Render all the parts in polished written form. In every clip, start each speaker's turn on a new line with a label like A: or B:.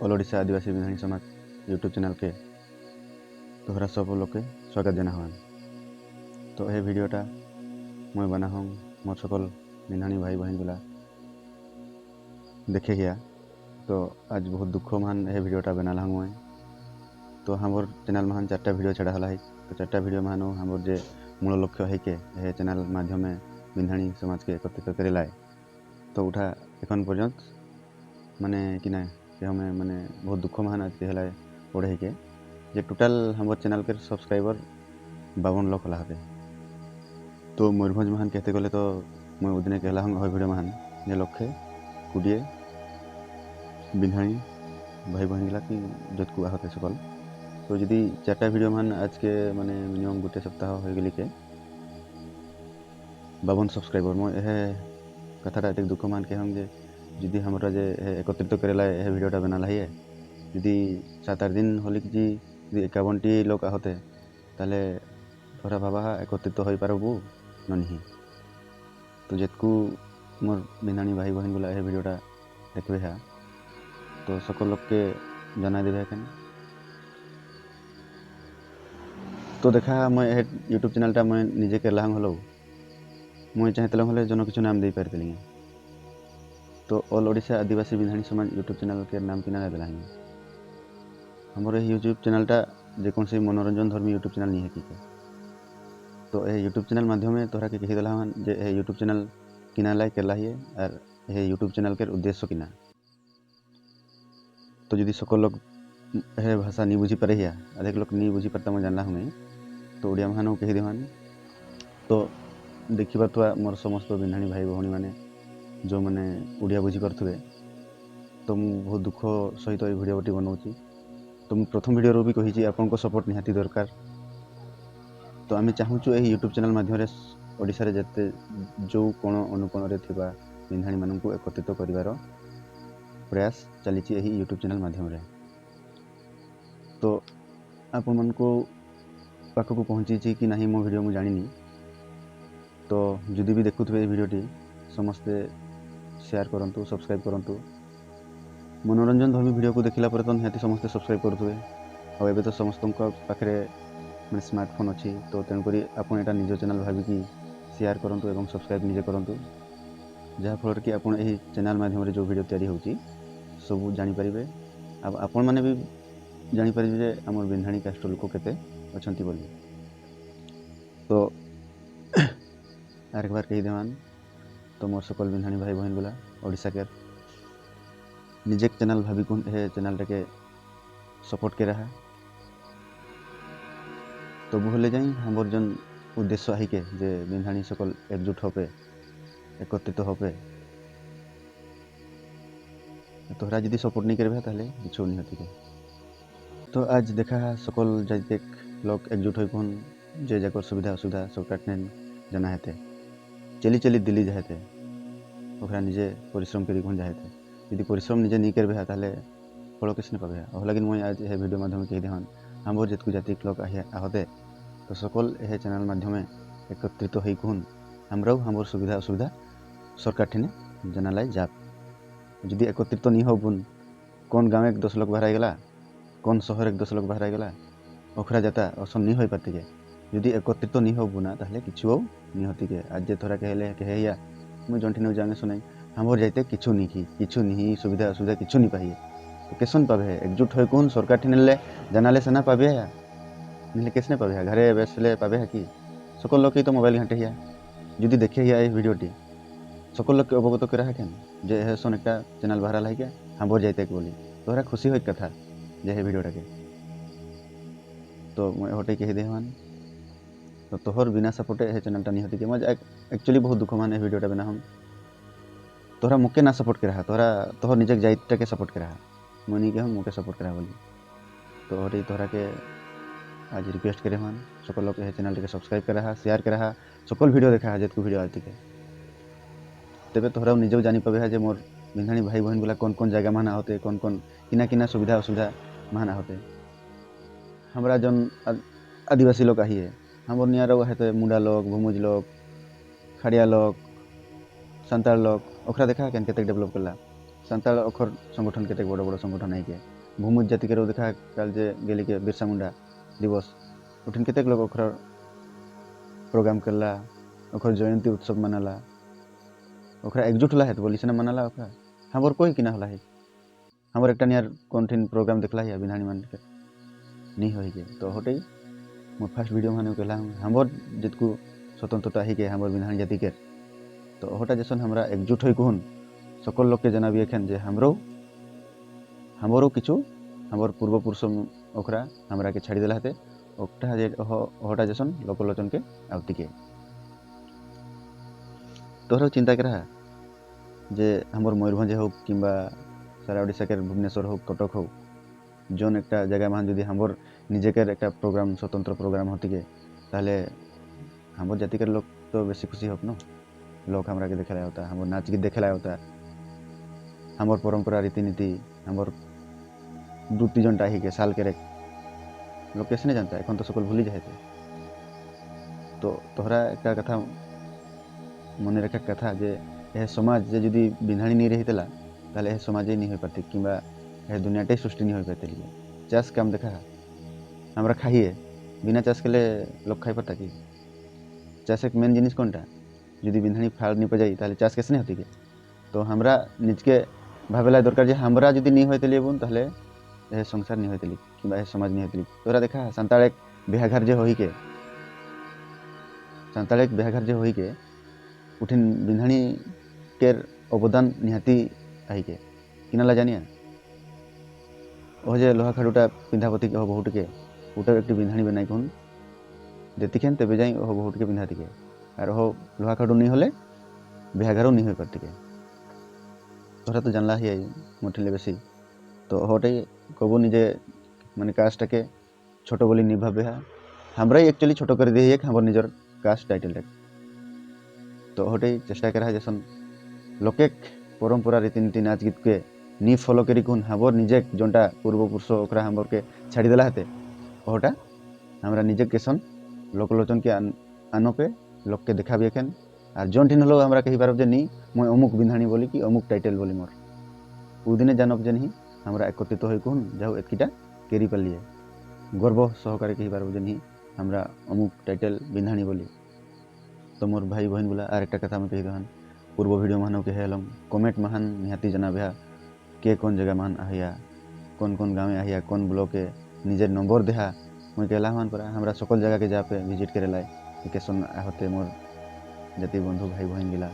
A: All Odisha आदिवासी बिन्हाणी समाज YouTube channel के तोहरा सब लोग के स्वागत जना हन। तो यह वीडियोटा मैं बना हूँ मोर सकल बिन्हाणी भाई बहन गुला देखे गया। तो आज बहुत दुख मान यह वीडियोटा बना हूँ मैं। तो हमर चैनल में 4टा वीडियो छड़ा है। तो 4टा वीडियो में हमर जे मूल लक्ष्य है के यह चैनल माध्यम बिन्हाणी समाज के एकत्रित करेला। तो उठा एखन पर्यंत माने कि ना कि हमें माने बहुत दुख मान आज के पढ़े के जे टोटाल हमर चैनल के सब्सक्राइबर 52 लाख लाहे। तो मयूरभंज महान कहते गले तो मैं उदिने कहला हूँ वीडियो महान जे लक्षे 20 बिन्हाणी भाई बहन गला कि जतकू आहते सकल। तो जदि 4टा वीडियो मान आज के माने मिनिमम गोटे सप्ताह हो गली के 52 सब्सक्राइबर मैं यह कथाटा एत दुख मान के हम जे जदि हमारा जे एकत्रित करेला यह वीडियोटा बनाला है जदि 7-8 दिन होली जी 51टी लोग आहते ताले थोड़ा भावा एकत्रित हो पारबू नहीं। तो जेतकू मोर बिन्हाणी भाई बहन गुला यह वीडियोटा देखबे है तो सकल लोग के जना देवे के। तो देखा मैं यूट्यूब चैनलटा मैं निजे करला हलो मैं चाहते हले जन किछु नाम दे पारती। तो ऑल ओडिशा आदिवासी बिन्हाणी समाज यूट्यूब चैनल के नाम किना देला हमर यूट्यूब चैनलटा जेकोन से मनोरंजन धर्मी यूट्यूब चैनल नहीं है कि तो यह यूट्यूब चैनल माध्यम तोहरा के कही देला जे यह यूट्यूब चैनल किना लाई करला है और यह यूट्यूब चैनल के उद्देश्य किना। तो यदि सकल लोग यह भाषा नहीं बुझी पारे अधिक लोग नहीं बुझी पारता मैं जानला हूँ तो ओडिया महान कही देवान। तो देखी पार्थुआ मोर समस्त बिन्हाणी भाई भौणी माने जो मैंने ओडिया बुझी पार्थुए तो मु बहुत दुख सहित ये वीडियोटी बनाऊँगी। तो मु प्रथम वीडियो रो भी कही आपन सपोर्ट निहाती दरकार। तो आम चाहूँ यही यूट्यूब चैनल माध्यम ओडिशा रे जते जो कोण अनुकोण रे थिबा बिन्हाणी माननकु एकत्रित करिवार प्रयास चली यही यूट्यूब चैनल माध्यम रे। तो आपण मानकु पाखकु पहुँची कि नहीं मो वीडियो मु जानिनी। तो जदि भी देखुथबे वीडियोटी समस्ते शेयर करंतु सब्सक्राइब करंतु। मनोरंजन धर्मी वीडियो को देखला पर तो निहाती समस्ते सब्सक्राइब करथुबे। आ एबे तो समस्तଙ୍କ पाखरे मैं स्मार्टफोन अच्छी तो तेणुक आप निज चैनल भाविकी शेयर करूँ और सब्सक्राइब निजे करूँ जहाँफल कि आप चैनल माध्यम जो वीडियो तैयारी होची सब जानीपारे। अब आपण मैंने भी जानीपारे जे आम बिन्हाणी कास्ट लोक केते अछंती बोली। तो आर एक बार कही देवान तो मोर सकल बिन्हाणी भाई बहन गुला ओडिशा के निजे चैनल भाविक चैनल के सपोर्ट के रहा। तो भूले जाई हमर जन उद्देश्य है के जे बिन्हाणी सकल एकजुट होपे एकत्रित होपे। तोहरा यदि सपोर्ट नहीं करबे ताले किछु नहीं होती के। तो आज देखा सकल जैसे लोग एकजुट हो कौन जे जाकर सुविधा असुविधा शॉर्टकट ने जना हेते चली चली दिल्ली जाते ओकरा निजे परिश्रम करी कौन जाते यदि परिश्रम निजे नहीं करबे ताले फल किसने पाबे। और लगिन मैं आज यह वीडियो माध्यम कही देहन हमर जेतकु जाति लोग आहते तो सकल यह चैनल माध्यम एकत्रित हो कौन हमराव हमर सुविधा असुविधा सरकार ठिने जनालाई जाप। यदि एकत्रित नहीं हो बुन कौन गाँव एक 10 लोग बाहर गला कौन शहर एक 10 लोग बाहर गला ओखरा जाता असन नहीं हो पाती के। यदि एकत्रित नहीं हो बुना ताहले किछु नहीं होती के। आज जे थोड़ा कहले कहे या मुझे जन ठिने जाने सुनाई हमर जाते किछु नहीं सुविधा असुविधा किछु नहीं पाइए तो कैसन पाबे एकजुट हो कौन सरकार ठिने जनाले सेना पाबे या नहीं कैसने पाबे घरे बैसले पाबे कि सकल लोग तो मोबाइल घाटे हिया यदि देखे हिया वीडियोटी सकल लोग के अवगत करा है जे यह सन एक चैनल बाहर है क्या हमर जाते बोली तोहरा खुशी हो कथा जे वीडियोटा के। तो मैं हटे कही देवान तो तोहर बिना सपोर्टे यह चैनलटा नहीं होती कि मैं एक्चुअली बहुत दुख मान वीडियोटा बना हम तोहरा मुके ना सपोर्ट करा तोहर निजे जाइटा के सपोर्ट करा मैं नहीं कहूँ मुके सपोर्ट करा बोली। तो हटे तोहरा के आज रिक्वेस्ट करे मान सकल लोग चैनल के सब्सक्राइब करा शेयर करा सकल वीडियो देखा जेतकु वीडियो आती के तेरे तोहरा निजे जानी पाबे जे मोर बिन्हाणी भाई बहन गुला कौन कौन जगह माना होते कौन कौन किना किना सुविधा असुविधा माना होते। हमारा जन आदिवासी लोग आई है हमर नियर हेते मुंडा लोग भूमुज लोग खड़िया लोग सांताल लोग ओखरा देखा केन केते डेवलप करला सांताल ओखर संगठन केते बड़ बड़ संगठन है के भूमुज जाति के देखा काल जे गेली के बिरसा मुंडा दिवस उठिन केतेक लोग ओकरा प्रोग्राम करला ओकर जयंती उत्सव मनाला ओकरा एकजुट होला है तो बोली से मनाला ओकरा हमर कोई किना होला है हमर एकटा नियर कोनठिन प्रोग्राम देखला है बिनहानी मान के नहीं होई के तो होटई मोर फर्स्ट वीडियो माने कहला हमर जितकू स्वतंत्रता ही के हमर बिनहानी जाति के तो होटा जैसन हमरा एकजुट होई कोन सकल लोग के जनाबी एखन जे हमरो किछु हमर पूर्वपुरुष ओकरा हमरा के छाड़ी देला हते ओकटा जे होटा जैसन लोकलोचन के आवती के तोहरा चिंता करा जे हमर मयूरभंज हो किंबा सारा ओडिशा के भुवनेश्वर हो कटक हो जोन एक जगह मान यदि हमर निजे के एक प्रोग्राम स्वतंत्र प्रोग्राम होती के ताले हमर जाति के लोग तो बेसी खुशी हो न लोग हमरा के देखे होता हमर नाच गीत देखे होता हमर परंपरा रीतिनीति हमर दू तीन टाही के साल के लोग कैसे नहीं जानता एखन तो सकल भूली जाए तो तोहरा एक कथा मन रखा कथा जे यह समाज जे यदि बिन्हाणी नहीं रही ताले यह समाज नहीं हो पाती कि यह दुनियाटे सृष्टि नहीं हो पाती चाष काम देखा हमरा खाइए बिना चाष के लिए लोग खाई पाता कि चाष एक मेन जिनिस कौनटा यदि बिन्हाणी फाड़ नहीं पजाई ताले चाष कैसे नहीं होती के तो हमरा निज के भावेला दरकार जे हमरा यदि नहीं होते बुन ताले यह संसार नहीं होते कि यह समाज नहीं होते तोरा देखा सांताल एक बिहाघर जे होई के सांताल एक बिहाघर जे होई के उठिन बिन्हाणी के अवदान निहाती आई के किनाला जानिया जे लोहा खाड़ूटा पिंधापति के बहुत के उटा एक बिन्हाणी बनाई कौन देतीखेन तबे जाई बहुत के पिंधाती के और लोहा खाड़ू नहीं होले बिहाघरों नहीं हो पाती के तोरा तो जानला ही आई मोटिले बेसी तो हटे कबो निजे माने कास्ट के छोटो बोली नहीं भावे हमरा एक्चुअली छोटो कर दिए हमर निजर कास्ट टाइटल तो हटे चेष्टा करा जैसन लोके परंपरा रीतिनीति नाच गीत के नी फॉलो करी कौन हमर निजे जोनटा पूर्वपुरुष ओकरा हमर के छाड़ी देला हते ओटा हमरा निजे केसन लोकलोचन के आनो पे लोग के देखा एखन और जोन ठिन हलो हमरा कही पारब जे नी मैं अमुक बिन्हाणी बोली कि अमुक टाइटल बोली मोर उ दिने जानब जे नहीं हमरा एकत्रित होई कौन जाऊ एतकिटा केरी पालिए गर्व सहकारे कही पारब जे नहीं हमरा अमुक टाइटल बिन्हाणी बोली तो मोर भाई बहन बोला और एक कथा में कही दहन पूर्व वीडियो मानो के हेलम कमेंट महान निहाती जनाबे के कौन जगह मान आहिया कौन कौन गाँव आहिया कौन ब्लॉक निजे नंबर देहा मैं कहला मान पड़ा हमरा सकल जगह के जा पे विजिट करे लाए लोकेशन होते मोर जाति बंधु भाई बहन गिला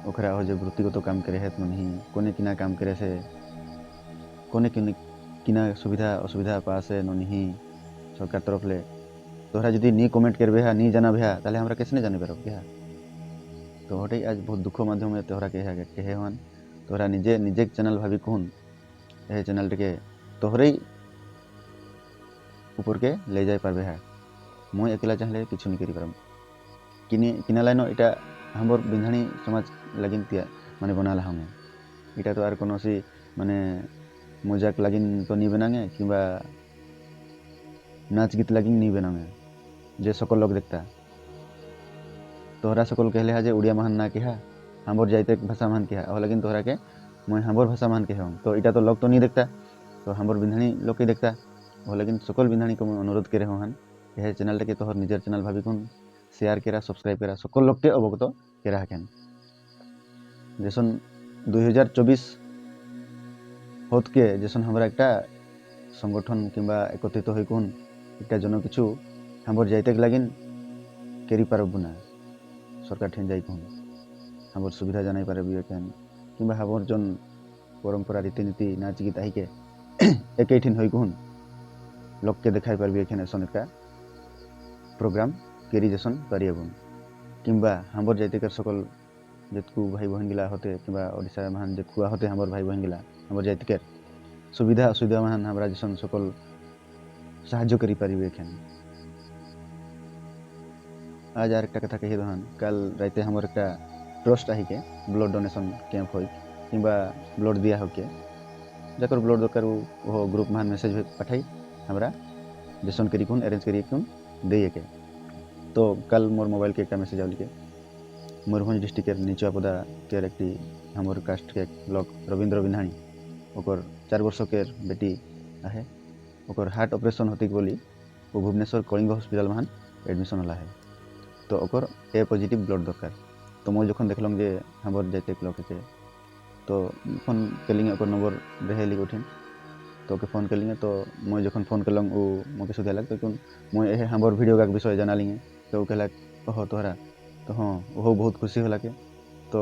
A: ओकरा हो जो वृत्तिगत तो काम करे है तो नहीं कोने किना काम करे से कोने किना सुविधा असुविधा पास है नहीं सरकार तरफ ले तोहरा यदि नी कमेंट करबे है नी जाना भे ताले हमरा कैसे नहीं जाने पारब क्या तो हटे आज बहुत दुख माध्यम में तोहरा कहे हन तोहरा निजे निजे चैनल भाभी कौन यह चैनल के तोहरे ऊपर के ले जाए पारबे है मैं अकेला चाहले किछु नहीं करी पारम किना लाइन इटा हमर बिन्हाणी समाज लगिन तिया माने बनाला हमें इटा तो आर कोनो सी माने मजाक लगिन तो नहीं बनाएंगे किंबा नाच गीत लगिन नहीं बनाएंगे जे सकल लोग देखता तोहरा सकल कहले है जे उड़िया महान ना के हमर जाइते भाषा महान के और लेकिन तोहरा के मैं हमर भाषा महान के हूँ तो इटा तो लोग तो नहीं देखता तो हमर बिन्हाणी लोग के देखता और लेकिन सकल बिन्हाणी को मैं अनुरोध करे हन यह चैनल के तोहर निजर चैनल भाभी कौन शेयर करा सब्सक्राइब करा सकल लोग के अवगत करा हकेन जैसन 2024 होत के जैसन हमरा एक संगठन किंबा एकत्रित हो कौन एक जन किछु हमर जाइते लगिन केरी पारब ना सरकार ठेन जाई कौन हमर सुविधा जानाई पारबी एखन किंबा हमर जन परंपरा रीतिनीति नाच गीत आई के एक ठिन हो कौन लोग के देखाई पारबी एखन ऐसा एक प्रोग्राम केरी जैसन पारिबन किंबा हमर जाइते कर सकल जितकू भाई बहन गिला होते किंबा ओडिशा महान जितकुआ होते हमर भाई बहन गिला हमर जाइते के सुविधा असुविधा महान हमरा जैसन सकल साहाय्य करी पारिबे एखन आज आर एक कथा कही दहन कल राइते हमर एक ट्रस्ट आही के ब्लड डोनेशन कैंप हो किंबा ब्लड दिया हो के जकर ब्लड दरकार वो ग्रुप महान मैसेज पठाई हमरा जैसन करी कौन अरेंज करी कौन दे के तो कल मोर मोबाइल के एक मैसेज आल के मयूरभंज डिस्ट्रिक्ट नीचुआपदा के एक हमर कास्ट के लोग रविंद्र बिन्हाणी ओकर 4 वर्ष के बेटी आहे ओकर हार्ट ऑपरेशन होती बोली वो भुवनेश्वर कलिंग हॉस्पिटल में एडमिशन होला है तो ओकर ए पॉजिटिव ब्लड दरकार तो मैं जखन देखल जे हमर जाते ब्लॉक के तो फोन कलिंग ओकर नंबर रहे उठिन तो ओके फोन कलिंगे तो मैं जखन फोन कलंग वो मोके सुधालक तो मैं ये हमर वीडियो का विषय जाना लिंगे तो कहलक ओहो तोहरा तो हाँ वो बहुत खुशी होला के तो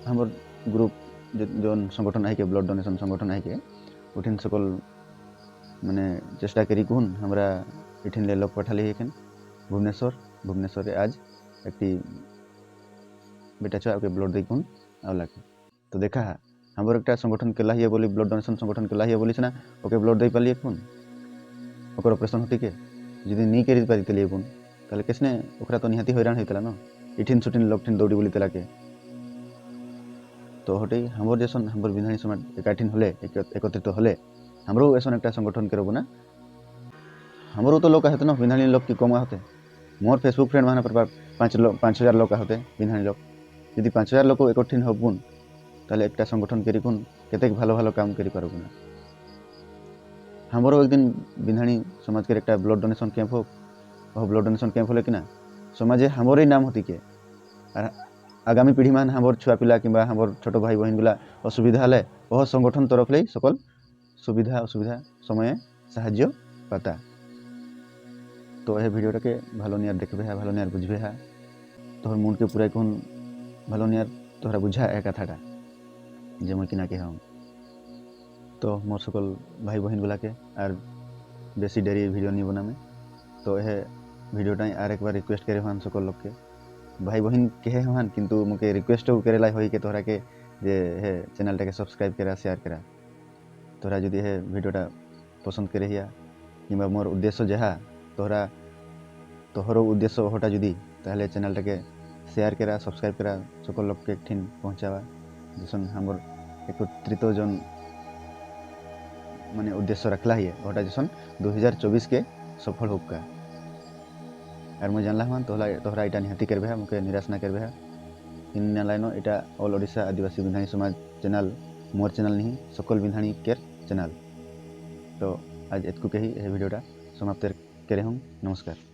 A: हमर ग्रुप जो संगठन है के ब्लड डोनेशन संगठन है के उठिन सकल माने चेष्टा करी कहून हमरा इठिन ले लोग पठाली है भुवनेश्वर आज एक बेटा छुआ के ब्लड दे कहून आवला के तो देखा हमर एक संगठन केला हिए बोली ब्लड डोनेशन संगठन केला हिए बोली ना ओके ब्लड दे पालिए कहून ओकर ऑपरेशन होती के यदि नहीं करी पारी तलिए कहून ताले किसने ओकरा तो निहाती हैरान होइतला न इठिन सुठिन लोगठिन दौड़ी बोली तला के तो हटे हमर जैसन हमर बिन्हानी समाज एकाठिन होले एकत्रित होले हमरो ऐसा एक संगठन के ना हमरो तो लोग कहते ना बिन्हानी लोग की कम होते मोर फेसबुक फ्रेंड मान पर 5,000 लोग होते बिन्हानी लोग यदि 5,000 लोग एकठिन हबुन ताले एक संगठन करी कुन केते भालो भालो काम करी पारबुन हमरो एक दिन बिन्हानी समाज के एक ब्लड डोनेशन कैंप हो ब्लड डोनेशन कैंप होले कि ना समाजे हमरे नाम होती के आगामी पीढ़ी मान हमर छुआ पिला कि हमर छोट भाई बहन गुला असुविधा हेले वह संगठन तरफ ले सकल सुविधा असुविधा समय साहाय्य पाता तो यह भिडियो के भालो नियार देखबे भालो नियार बुझबे तोहर मन के पूरा कौन भालो नियार तोहरा बुझा ए कथाटा जे मैं किना के हम तो मोर सकल भाई बहन गुला के आर बेसी देरी भिडियो नहीं बनामे तो यह भिडियोटा आर एक बार रिक्वेस्ट करे हम सकल लोग के भाई बहन कहे हन किंतु मुके रिक्वेस्ट करेला होई के तोहरा के जे हे चैनलटा के सब्सक्राइब करा शेयर करा तोहरा जदि हे भिडियोटा पसंद करे हिया कि मोर उद्देश्य जहा तोहरा तोहरो उद्देश्य होटा जदि ताहले चैनलटा के शेयर करा सब्सक्राइब करा सकल लोग के ठिन पहुँचावा जैसन हमर एकत्रित जन माने उद्देश्य रखला है होटा जैसन 2024 के सफल होगा और मैं जानला हूँ तोहरा इटा निहाती करबे मुके निराश ना करबे इन लाइनो इटा ऑल ओडिशा आदिवासी बिन्हानी समाज चैनल मोर चैनल नहीं सकल बिन्हानी केर चैनल तो आज एतकु कही भिडियोटा समाप्त करे हूँ नमस्कार।